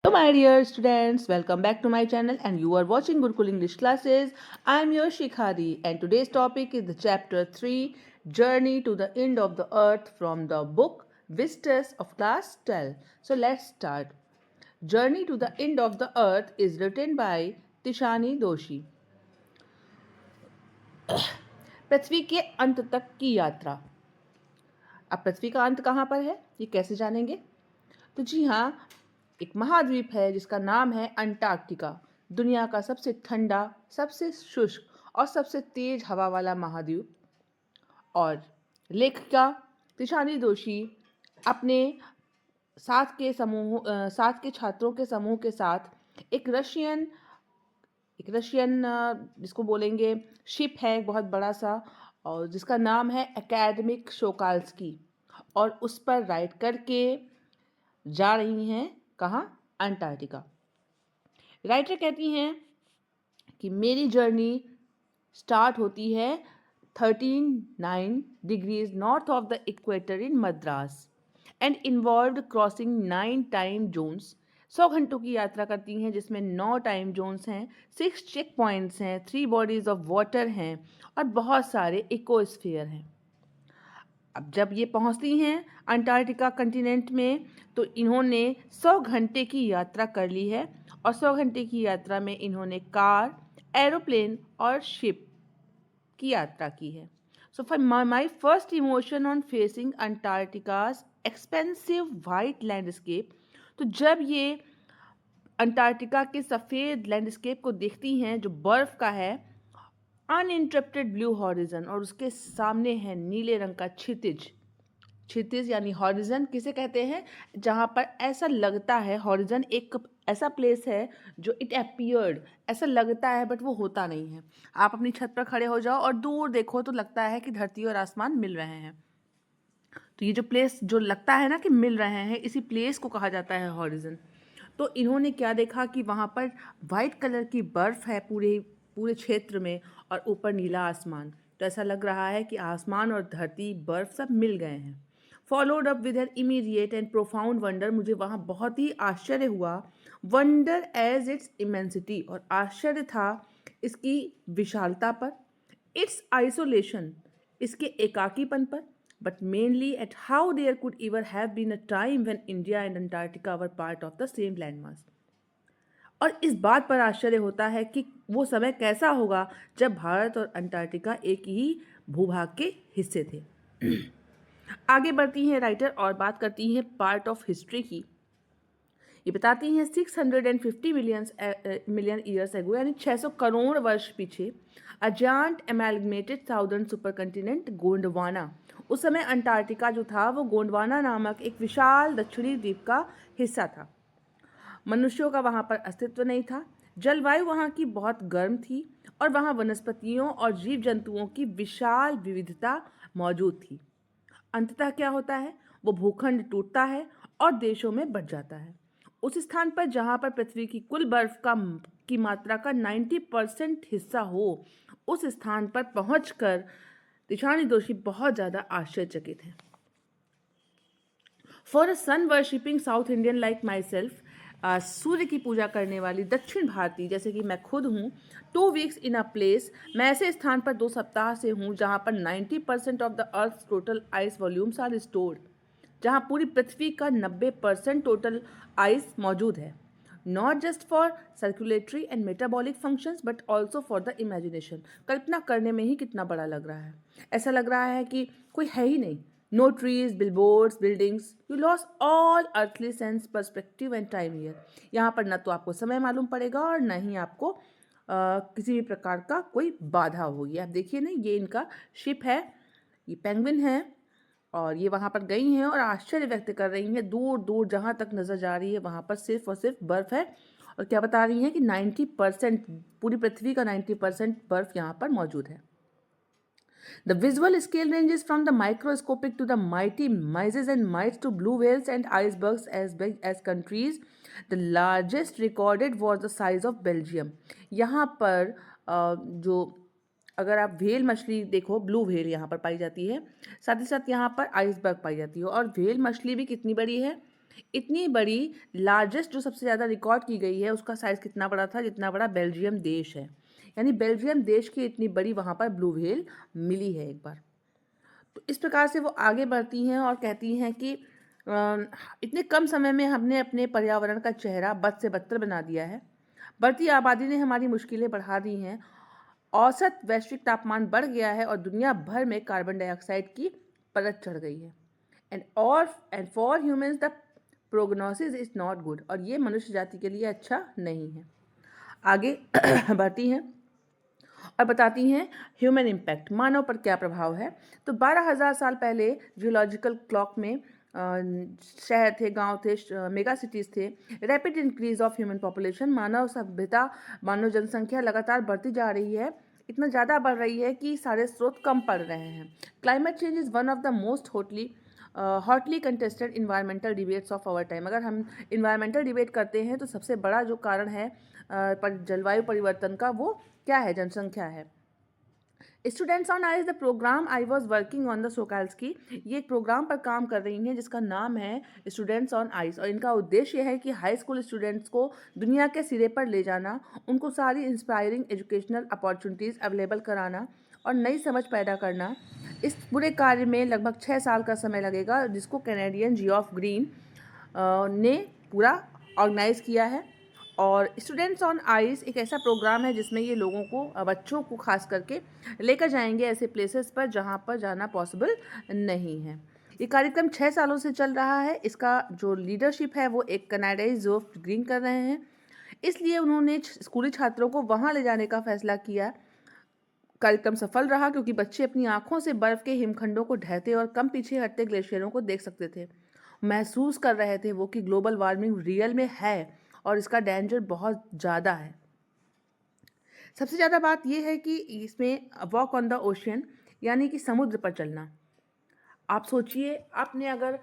Hello my dear students, welcome back to my channel and you are watching Gurukul English classes. I am your Shikhari and today's topic is the chapter 3 Journey to the End of the Earth from the book Vistas of class 12. So let's start. Journey to the End of the Earth is written by Tishani Doshi. पृथ्वी के अंत तक की यात्रा। अब पृथ्वी का अंत कहाँ पर है ये कैसे जानेंगे? तो जी हाँ, एक महाद्वीप है जिसका नाम है अंटार्कटिका। दुनिया का सबसे ठंडा, सबसे शुष्क और सबसे तेज हवा वाला महाद्वीप। और लेखिका तिशानी दोशी अपने साथ के छात्रों के समूह के साथ एक रशियन जिसको बोलेंगे शिप है, बहुत बड़ा सा, और जिसका नाम है एकेडमिक शोकाल्स्की, और उस पर राइड करके जा रही हैं कहाँ? अंटार्कटिका। राइटर कहती हैं कि मेरी जर्नी स्टार्ट होती है 13 degrees north of the equator in Madras and involved crossing 9 time zones. 100 घंटों की यात्रा करती हैं जिसमें 9 टाइम जोन्स हैं, 6 चेक पॉइंट्स हैं, 3 बॉडीज ऑफ वाटर हैं और बहुत सारे इकोस्फीयर हैं। अब जब ये पहुंचती हैं अंटार्कटिका कंटिनेंट में तो इन्होंने 100 घंटे की यात्रा कर ली है, और 100 घंटे की यात्रा में इन्होंने कार, एरोप्लेन और शिप की यात्रा की है। So for my first emotion on facing Antarctica's expensive white landscape, तो जब ये अंटार्कटिका के सफ़ेद लैंडस्केप को देखती हैं जो बर्फ़ का है, अनइंटरप्टेड ब्लू हॉरिजन, और उसके सामने है नीले रंग का क्षितिज। क्षितिज यानी हॉरिजन किसे कहते हैं? जहाँ पर ऐसा लगता है, हॉरिजन एक ऐसा प्लेस है जो इट अपीयर्ड, ऐसा लगता है बट वो होता नहीं है। आप अपनी छत पर खड़े हो जाओ और दूर देखो तो लगता है कि धरती और आसमान मिल रहे हैं। तो ये जो प्लेस जो लगता है ना कि मिल रहे हैं, इसी प्लेस को कहा जाता है हॉरिजन। तो इन्होंने क्या देखा कि वहाँ पर वाइट कलर की बर्फ़ है पूरे पूरे क्षेत्र में, और ऊपर नीला आसमान। तो ऐसा लग रहा है कि आसमान और धरती, बर्फ़ सब मिल गए हैं। Followed up with an immediate and profound wonder, मुझे वहाँ बहुत ही आश्चर्य हुआ। वंडर एज इट्स इमेंसिटी, और आश्चर्य था इसकी विशालता पर, इट्स आइसोलेशन, इसके एकाकीपन पर, but mainly at how there could ever have been a time when India and Antarctica were part of the same landmass. और इस बात पर आश्चर्य होता है कि वो समय कैसा होगा जब भारत और अंटार्कटिका एक ही भूभाग के हिस्से थे। आगे बढ़ती हैं राइटर और बात करती हैं पार्ट ऑफ हिस्ट्री की। ये बताती हैं 650 मिलियन ईयर्स एगो, यानी 600 करोड़ वर्ष पीछे, a giant amalgamated southern super continent Gondwana, उस समय अंटार्कटिका जो था वो गोंडवाना नामक एक विशाल दक्षिणी द्वीप का हिस्सा था। मनुष्यों का वहाँ पर अस्तित्व नहीं था। जलवायु वहाँ की बहुत गर्म थी और वहाँ वनस्पतियों और जीव जंतुओं की विशाल विविधता मौजूद थी। अंततः क्या होता है? वो भूखंड टूटता है और देशों में बढ़ जाता है। उस स्थान पर जहाँ पर पृथ्वी की कुल बर्फ की मात्रा का 90% हिस्सा हो, उस स्थान पर पहुंचकर तिशानी दोषी बहुत ज़्यादा आश्चर्यचकित हैं। For a sun worshipping South Indian like myself, सूर्य की पूजा करने वाली दक्षिण भारतीय जैसे कि मैं खुद हूँ, 2 वीक्स इन अ प्लेस, मैं ऐसे स्थान पर 2 सप्ताह से हूँ जहाँ पर 90% of the earth total ice volumes are stored, जहाँ पूरी पृथ्वी का 90% टोटल आइस मौजूद है। Not just for circulatory and metabolic functions but also for the imagination. कल्पना करने में ही कितना बड़ा लग रहा है, ऐसा लग रहा है कि कोई है ही नहीं। No trees, billboards, buildings. You lost all earthly sense, perspective and time here. यहाँ पर न तो आपको समय मालूम पड़ेगा और न ही आपको किसी भी प्रकार का कोई बाधा होगी। आप देखिए ना, ये इनका शिप है, ये पेंगुइन है, और ये वहाँ पर गई हैं और आश्चर्य व्यक्त कर रही हैं। दूर दूर जहाँ तक नज़र जा रही है वहाँ पर सिर्फ और सिर्फ बर्फ़ है, और क्या बता रही हैं कि 90%, पूरी पृथ्वी का 90% बर्फ़ यहाँ पर मौजूद है। The visual scale ranges from the microscopic to the mighty mices and mites to blue whales and icebergs as big as countries. The largest recorded was the size of Belgium. यहाँ पर जो अगर आप व्हेल मछली देखो, blue whale यहाँ पर पाई जाती है, साथ ही साथ यहाँ पर आइसबर्ग पाई जाती है। और व्हेल मछली भी कितनी बड़ी है? इतनी बड़ी लार्जेस्ट जो सबसे ज़्यादा रिकॉर्ड की गई है उसका साइज़ कितना बड़ा था, जितना बड़ा बेल्जियम देश है। यानी बेल्जियम देश की इतनी बड़ी वहाँ पर ब्लू व्हेल मिली है एक बार। तो इस प्रकार से वो आगे बढ़ती हैं और कहती हैं कि इतने कम समय में हमने अपने पर्यावरण का चेहरा बद से बदतर बना दिया है। बढ़ती आबादी ने हमारी मुश्किलें बढ़ा दी हैं। औसत वैश्विक तापमान बढ़ गया है और दुनिया भर में कार्बन डाइऑक्साइड की परत चढ़ गई है। And for humans the prognosis is not good. और ये मनुष्य जाति के लिए अच्छा नहीं है। आगे बढ़ती हैं और बताती हैं ह्यूमन इम्पैक्ट, मानव पर क्या प्रभाव है। तो 12,000 साल पहले जियोलॉजिकल क्लॉक में शहर थे, गांव थे, मेगा सिटीज़ थे। Rapid increase of human population, मानव सभ्यता, मानव जनसंख्या लगातार बढ़ती जा रही है। इतना ज़्यादा बढ़ रही है कि सारे स्रोत कम पड़ रहे हैं। Climate change is one of the most hotly contested environmental debates of our time. अगर हम इन्वायरमेंटल डिबेट करते हैं तो सबसे बड़ा जो कारण है जलवायु परिवर्तन का, वो क्या है? जनसंख्या है। Students on ice the program I was working on the Sokalski, ये एक प्रोग्राम पर काम कर रही हैं जिसका नाम है स्टूडेंट्स ऑन आइस। और इनका उद्देश्य यह है कि हाई स्कूल स्टूडेंट्स को दुनिया के सिरे पर ले जाना, उनको सारी इंस्पायरिंग एजुकेशनल अपॉर्चुनिटीज़ अवेलेबल कराना और नई समझ पैदा करना। इस पूरे कार्य में लगभग 6 साल का समय लगेगा, जिसको कैनेडियन जियोफ ग्रीन ने पूरा ऑर्गेनाइज़ किया है। और स्टूडेंट्स ऑन आइस एक ऐसा प्रोग्राम है जिसमें ये लोगों को, बच्चों को खास करके लेकर जाएंगे ऐसे प्लेसेस पर जहाँ पर जाना पॉसिबल नहीं है। ये कार्यक्रम 6 सालों से चल रहा है। इसका जो लीडरशिप है वो एक कनाडाई जियोफ ग्रीन कर रहे हैं। इसलिए उन्होंने स्कूली छात्रों को वहाँ ले जाने का फैसला किया। कार्यक्रम सफल रहा क्योंकि बच्चे अपनी आंखों से बर्फ के हिमखंडों को ढहते और कम पीछे हटते ग्लेशियरों को देख सकते थे। महसूस कर रहे थे वो कि ग्लोबल वार्मिंग रियल में है और इसका डेंजर बहुत ज़्यादा है। सबसे ज़्यादा बात यह है कि इसमें वॉक ऑन द ओशियन, यानी कि समुद्र पर चलना। आप सोचिए, आपने अगर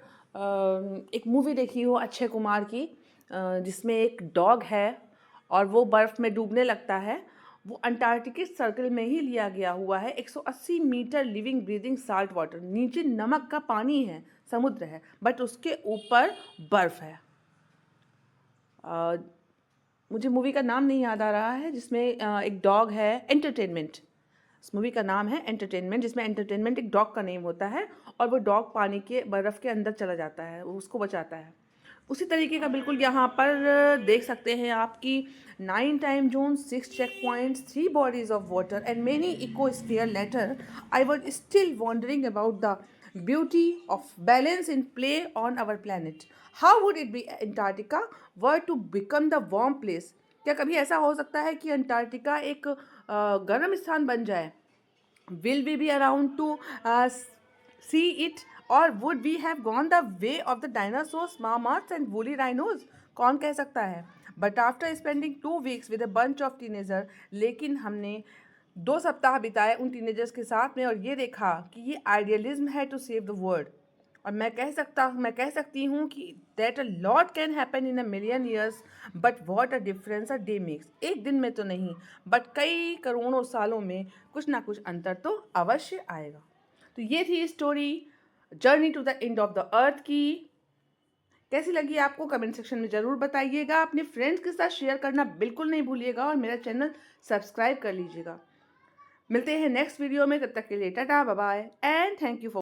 एक मूवी देखी हो अक्षय कुमार की, जिसमें एक डॉग है और वो बर्फ़ में डूबने लगता है। वो अंटार्कटिक सर्कल में ही लिया गया हुआ है। 180 metre living breathing salt water, नीचे नमक का पानी है, समुद्र है, बट उसके ऊपर बर्फ़ है। मुझे मूवी का नाम नहीं याद आ रहा है, जिसमें एक डॉग है, एंटरटेनमेंट। इस मूवी का नाम है एंटरटेनमेंट, जिसमें एंटरटेनमेंट एक डॉग का नेम होता है और वो डॉग पानी के बर्फ़ के अंदर चला जाता है, वो उसको बचाता है। उसी तरीके का बिल्कुल यहाँ पर देख सकते हैं आप कि 9 time zone, 6 check points, 3 bodies of water and many ecosphere later, I was still wondering about the beauty of balance in play on our planet. How would it be Antarctica were to become the warm place? क्या कभी ऐसा हो सकता है कि Antarctica एक गर्म स्थान बन जाए? Will we be around to see it, or would we have gone the way of the dinosaurs, mammoths and woolly rhinos? कौन कह सकता है? But after spending 2 weeks with a bunch of teenagers, लेकिन हमने 2 सप्ताह बिताए उन टीनेजर्स के साथ में और ये देखा कि ये आइडियलिज्म है टू सेव द वर्ल्ड। और मैं कह सकती हूँ कि that a lot can happen in a million years, but what a difference a day makes. एक दिन में तो नहीं, बट कई करोड़ों सालों में कुछ ना कुछ अंतर तो अवश्य आएगा। तो ये थी story journey to the end of the earth की। कैसी लगी आपको कमेंट सेक्शन में ज़रूर बताइएगा। अपने फ्रेंड्स के साथ शेयर करना बिल्कुल नहीं भूलिएगा और मेरा चैनल सब्सक्राइब कर लीजिएगा। मिलते हैं नेक्स्ट वीडियो में, तब तक के लिए tata bye bye and thank you for